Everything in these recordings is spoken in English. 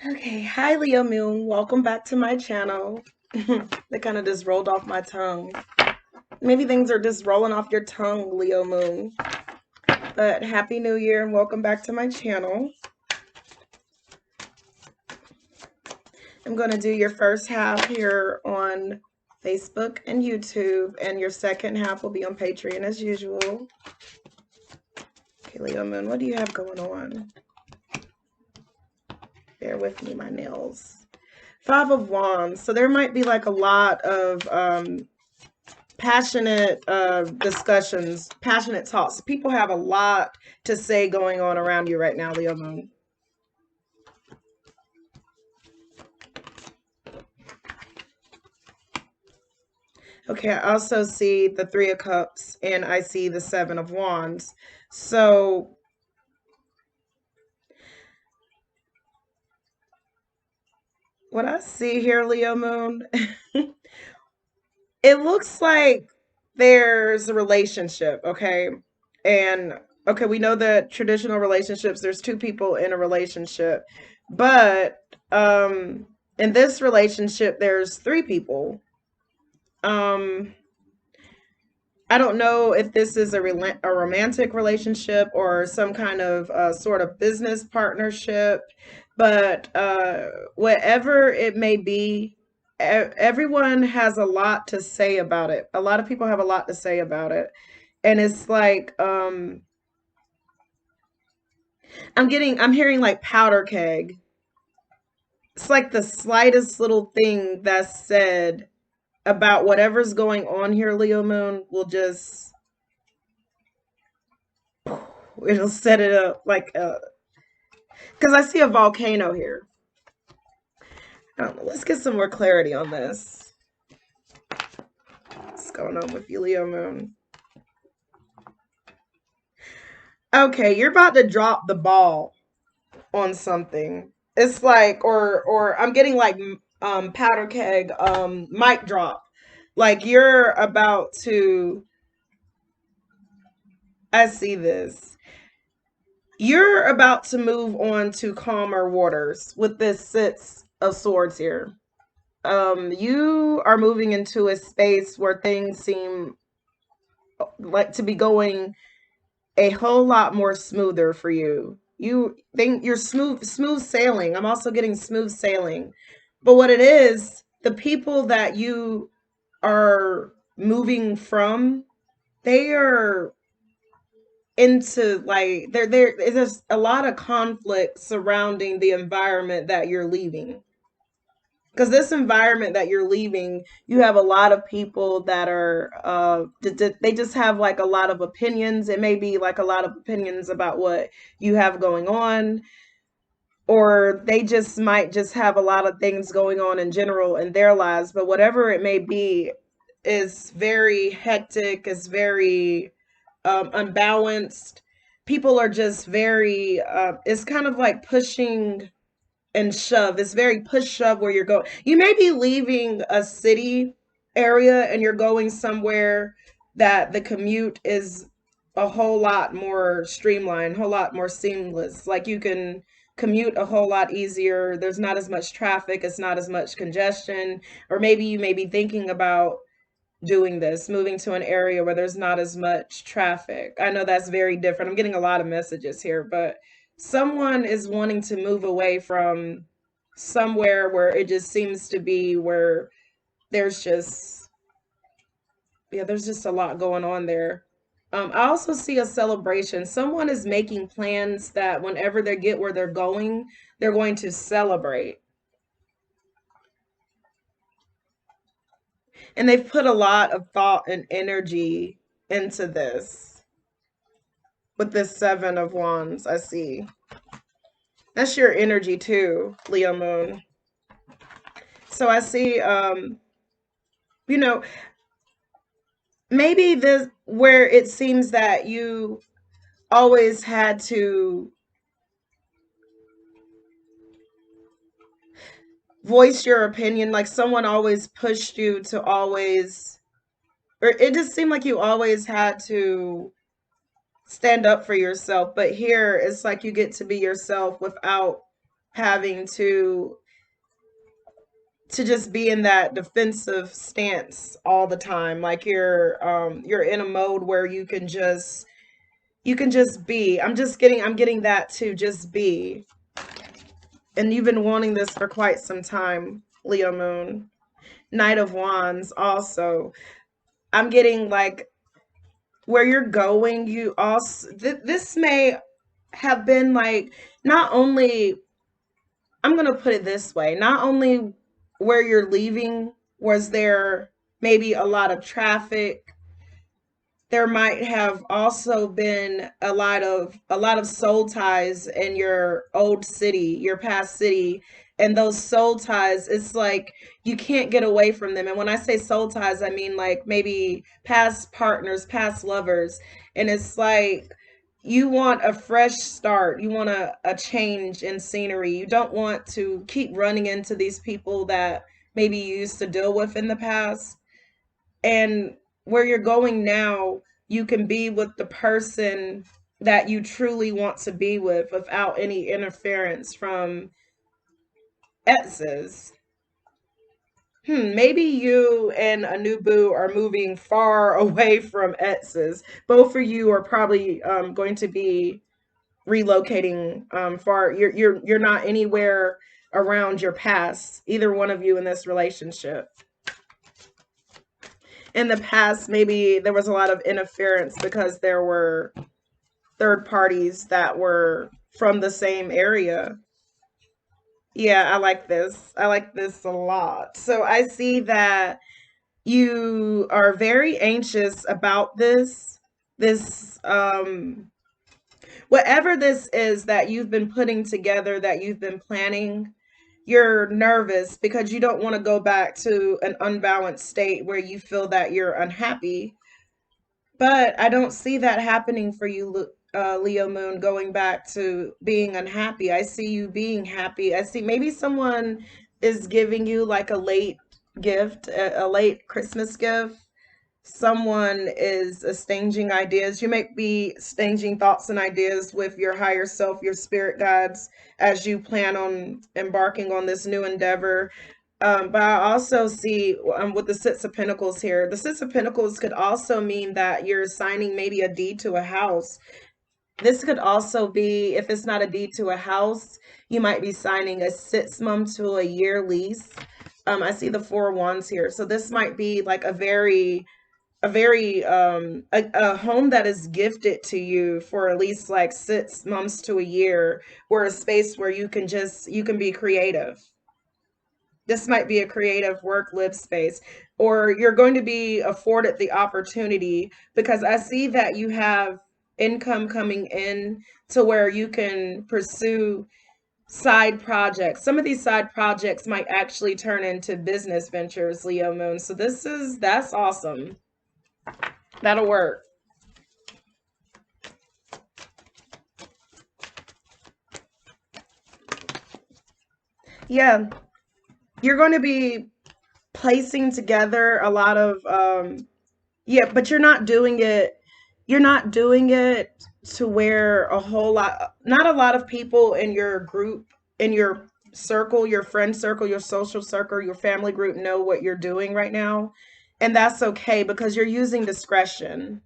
Okay, hi Leo Moon. Welcome back to my channel. That kind of just rolled off my tongue. Maybe things are just rolling off your tongue, Leo Moon. But Happy New Year and welcome back to my channel. I'm going to do your first half here on Facebook and YouTube, and your second half will be on Patreon as usual. Okay, Leo Moon, what do you have going on? Bear with me, my nails. Five of Wands. So there might be like a lot of passionate discussions, passionate talks. People have a lot to say going on around you right now, Leo Moon. Okay, I also see the Three of Cups and I see the Seven of Wands. So what I see here, Leo Moon, it looks like there's a relationship, okay? And okay, we know that traditional relationships, there's two people in a relationship, but in this relationship there's three people. Um I don't know if this is a romantic relationship or some kind of sort of business partnership, but whatever it may be, everyone has a lot to say about it. A lot of people have a lot to say about it. And it's like, I'm hearing like powder keg. It's like the slightest little thing that's said about whatever's going on here, Leo Moon, will just, it'll set it up like because I see a volcano here. I don't know. Let's get some more clarity on this. What's going on with you, Leo Moon? Okay, you're about to drop the ball on something. It's like, or I'm getting like powder keg mic drop. Like you're about to. I see this. You're about to move on to calmer waters with this Six of Swords here. You are moving into a space where things seem like to be going a whole lot more smoother for you. You think you're smooth sailing. I'm also getting smooth sailing. But what it is, the people that you are moving from, they are into like there's a lot of conflict surrounding the environment that you're leaving, because this environment that you're leaving, you have a lot of people that are they just have like a lot of opinions. It may be like a lot of opinions about what you have going on, or they just might just have a lot of things going on in general in their lives, but whatever it may be is very hectic, is very unbalanced. People are just very it's kind of like pushing and shove. It's very push shove where you're going. You may be leaving a city area and you're going somewhere that the commute is a whole lot more streamlined, a whole lot more seamless. Like you can commute a whole lot easier. There's not as much traffic, it's not as much congestion. Or maybe you may be thinking about doing this, moving to an area where there's not as much traffic. I know that's very different. I'm getting a lot of messages here, but someone is wanting to move away from somewhere where it just seems to be where there's just, yeah, there's just a lot going on there. I also see a celebration. Someone is making plans that whenever they get where they're going to celebrate. And they've put a lot of thought and energy into this with this Seven of Wands, I see. That's your energy too, Leo Moon. So I see, you know, maybe this where it seems that you always had to voice your opinion, like someone always pushed you to always, or it just seemed like you always had to stand up for yourself. But here it's like you get to be yourself without having to just be in that defensive stance all the time. Like you're in a mode where you can just be. I'm getting that to just be. And you've been wanting this for quite some time, Leo Moon. Knight of Wands also. I'm getting like where you're going, you also this may have been like not only, I'm going to put it this way, not only where you're leaving was there maybe a lot of traffic, there might have also been a lot of soul ties in your old city, your past city, and those soul ties, it's like you can't get away from them. And when I say soul ties, I mean like maybe past partners, past lovers, and it's like you want a fresh start. You want a change in scenery. You don't want to keep running into these people that maybe you used to deal with in the past. And where you're going now, you can be with the person that you truly want to be with without any interference from exes. Maybe you and Anubu are moving far away from exes. Both of you are probably going to be relocating far. You're not anywhere around your past, either one of you in this relationship. In the past, maybe there was a lot of interference because there were third parties that were from the same area. Yeah, I like this. I like this a lot. So I see that you are very anxious about this whatever this is that you've been putting together, that you've been planning. You're nervous because you don't want to go back to an unbalanced state where you feel that you're unhappy. But I don't see that happening for you, Leo Moon, going back to being unhappy. I see you being happy. I see maybe someone is giving you like a late gift, a late Christmas gift. Someone is exchanging ideas. You may be exchanging thoughts and ideas with your higher self, your spirit guides, as you plan on embarking on this new endeavor. But I also see with the Six of Pentacles here, the Six of Pentacles could also mean that you're signing maybe a deed to a house. This could also be, if it's not a deed to a house, you might be signing a 6 month to a year lease. I see the Four of Wands here. So this might be like a home that is gifted to you for at least like 6 months to a year, or a space where you can be creative. This might be a creative work live space, or you're going to be afforded the opportunity because I see that you have income coming in to where you can pursue side projects. Some of these side projects might actually turn into business ventures, Leo Moon. So that's awesome. That'll work. Yeah, you're going to be placing together a lot of yeah, but you're not doing it to where a whole lot, not a lot of people in your group, in your circle, your friend circle, your social circle, your family group know what you're doing right now. And that's okay because you're using discretion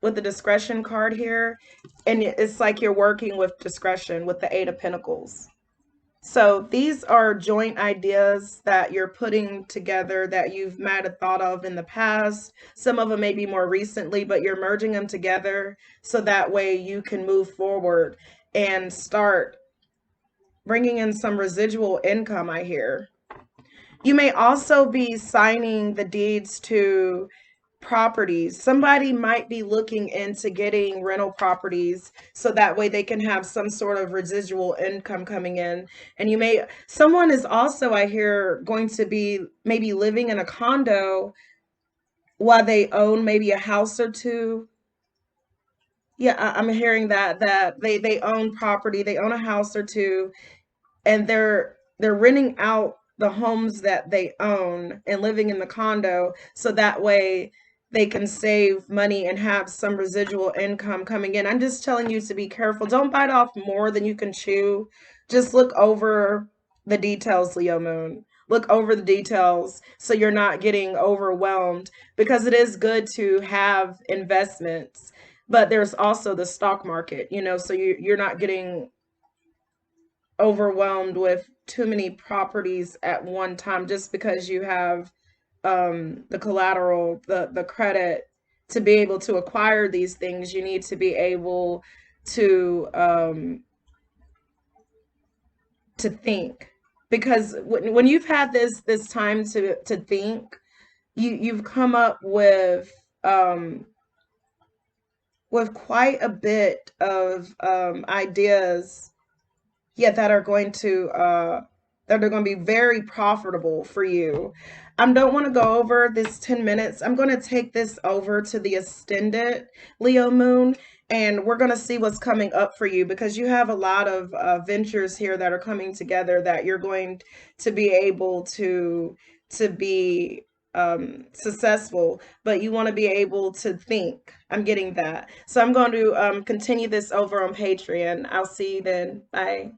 with the discretion card here. And it's like you're working with discretion with the Eight of Pentacles. So these are joint ideas that you're putting together that you've might have thought of in the past. Some of them maybe more recently, but you're merging them together so that way you can move forward and start bringing in some residual income, I hear. You may also be signing the deeds to properties. Somebody might be looking into getting rental properties so that way they can have some sort of residual income coming in. And someone is also, I hear, going to be maybe living in a condo while they own maybe a house or two. Yeah, I'm hearing that they own property, they own a house or two, and they're renting out the homes that they own and living in the condo so that way they can save money and have some residual income coming in. I'm just telling you to be careful. Don't bite off more than you can chew. Just look over the details, Leo Moon. Look over the details so you're not getting overwhelmed, because it is good to have investments, but there's also the stock market, so you're not getting overwhelmed with too many properties at one time just because you have the collateral, the credit to be able to acquire these things. You need to be able to think, because when you've had this time to think, you've come up with quite a bit of ideas, yeah, that are going to be very profitable for you. I don't want to go over this 10 minutes. I'm going to take this over to the extended Leo Moon, and we're going to see what's coming up for you, because you have a lot of ventures here that are coming together that you're going to be able to be successful, but you want to be able to think. I'm getting that. So I'm going to continue this over on Patreon. I'll see you then. Bye.